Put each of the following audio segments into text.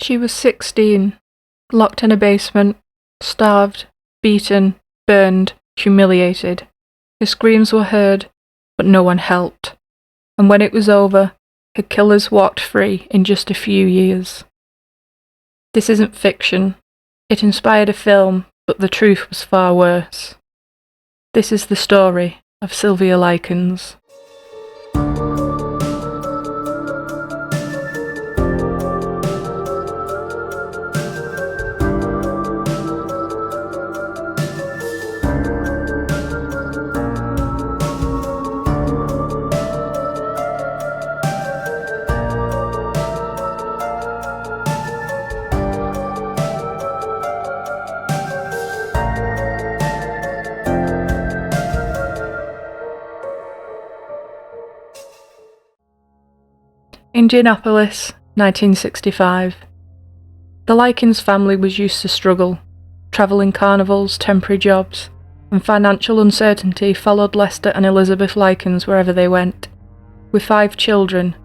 She was 16, locked in a basement, starved, beaten, burned, humiliated. Her screams were heard, but no one helped. And when it was over, her killers walked free in just a few years. This isn't fiction. It inspired a film, but the truth was far worse. This is the story of Sylvia Likens. Indianapolis, 1965. The Likens family was used to struggle. Travelling carnivals, temporary jobs, and financial uncertainty followed Lester and Elizabeth Likens wherever they went. With 5 children,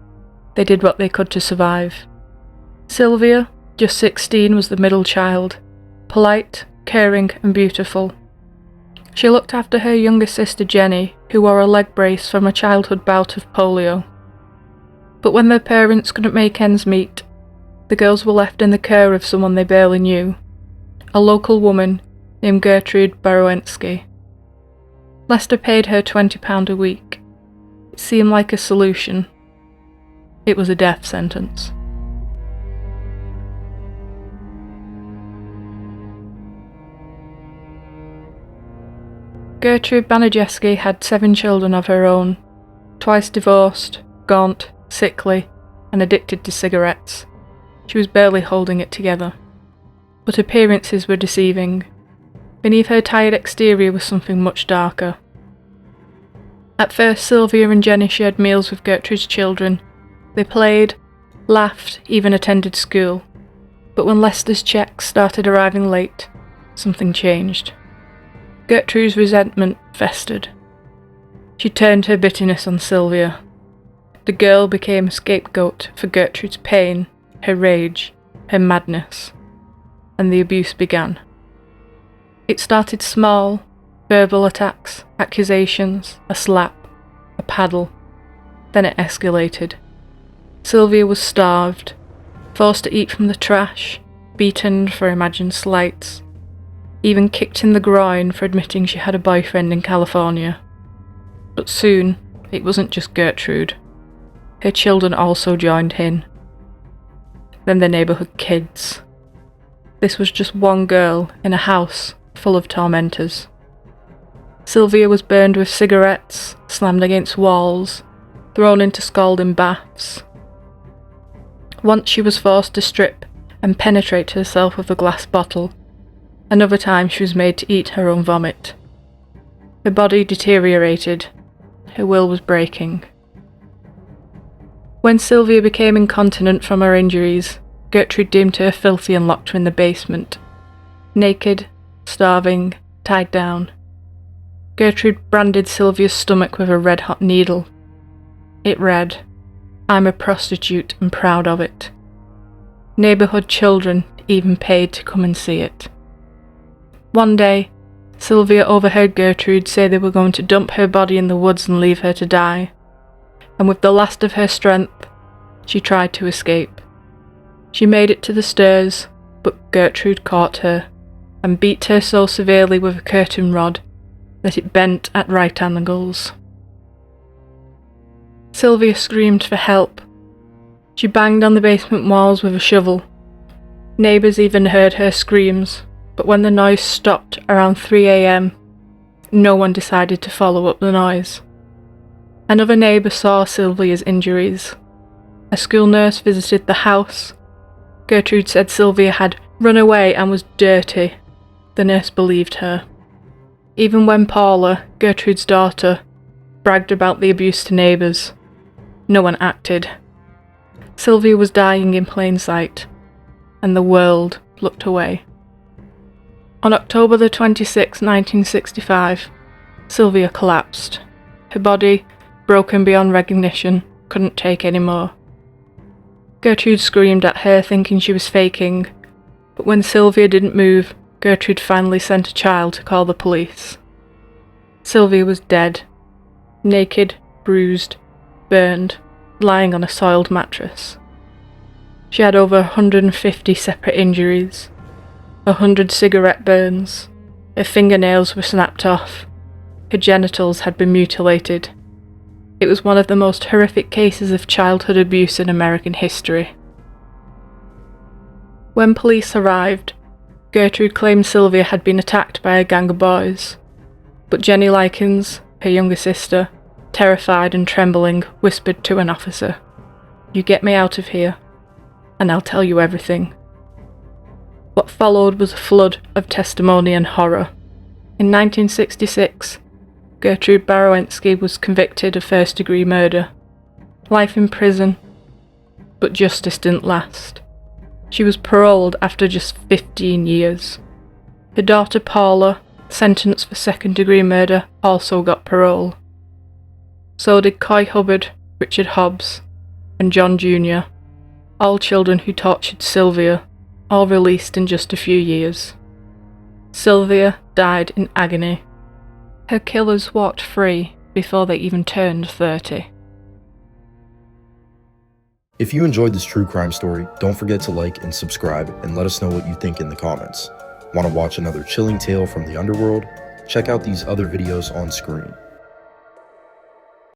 they did what they could to survive. Sylvia, just 16, was the middle child, polite, caring, and beautiful. She looked after her younger sister Jenny, who wore a leg brace from a childhood bout of polio. But when their parents couldn't make ends meet, the girls were left in the care of someone they barely knew, a local woman named Gertrude Borowensky. Lester paid her £20 a week. It seemed like a solution. It was a death sentence. Gertrude Borowensky had 7 children of her own, twice divorced, gaunt, sickly, and addicted to cigarettes. She was barely holding it together. But appearances were deceiving. Beneath her tired exterior was something much darker. At first, Sylvia and Jenny shared meals with Gertrude's children. They played, laughed, even attended school. But when Lester's checks started arriving late, something changed. Gertrude's resentment festered. She turned her bitterness on Sylvia. The girl became a scapegoat for Gertrude's pain, her rage, her madness, and the abuse began. It started small, verbal attacks, accusations, a slap, a paddle. Then it escalated. Sylvia was starved, forced to eat from the trash, beaten for imagined slights, even kicked in the groin for admitting she had a boyfriend in California. But soon, it wasn't just Gertrude. Her children also joined in. Then the neighbourhood kids. This was just one girl in a house full of tormentors. Sylvia was burned with cigarettes, slammed against walls, thrown into scalding baths. Once she was forced to strip and penetrate herself with a glass bottle. Another time she was made to eat her own vomit. Her body deteriorated. Her will was breaking. When Sylvia became incontinent from her injuries, Gertrude deemed her filthy and locked her in the basement. Naked, starving, tied down. Gertrude branded Sylvia's stomach with a red-hot needle. It read, "I'm a prostitute and proud of it." Neighbourhood children even paid to come and see it. One day, Sylvia overheard Gertrude say they were going to dump her body in the woods and leave her to die. And with the last of her strength, she tried to escape. She made it to the stairs, but Gertrude caught her and beat her so severely with a curtain rod that it bent at right angles. Sylvia screamed for help. She banged on the basement walls with a shovel. Neighbours even heard her screams, but when the noise stopped around 3 a.m, no one decided to follow up the noise. Another neighbour saw Sylvia's injuries. A school nurse visited the house. Gertrude said Sylvia had run away and was dirty. The nurse believed her. Even when Paula, Gertrude's daughter, bragged about the abuse to neighbours, no one acted. Sylvia was dying in plain sight, and the world looked away. On October the 26th, 1965, Sylvia collapsed. Her body, broken beyond recognition, couldn't take any more. Gertrude screamed at her, thinking she was faking, but when Sylvia didn't move, Gertrude finally sent a child to call the police. Sylvia was dead, naked, bruised, burned, lying on a soiled mattress. She had over 150 separate injuries, 100 cigarette burns, her fingernails were snapped off, her genitals had been mutilated. It was one of the most horrific cases of childhood abuse in American history. When police arrived, Gertrude claimed Sylvia had been attacked by a gang of boys, but Jenny Likens, her younger sister, terrified and trembling, whispered to an officer, "You get me out of here, and I'll tell you everything." What followed was a flood of testimony and horror. In 1966, Gertrude Barowensky was convicted of first-degree murder. Life in prison, but justice didn't last. She was paroled after just 15 years. Her daughter Paula, sentenced for second-degree murder, also got parole. So did Coy Hubbard, Richard Hobbs, and John Jr., all children who tortured Sylvia, all released in just a few years. Sylvia died in agony. Her killers walked free before they even turned 30. If you enjoyed this true crime story, don't forget to like and subscribe and let us know what you think in the comments. Want to watch another chilling tale from the underworld? Check out these other videos on screen.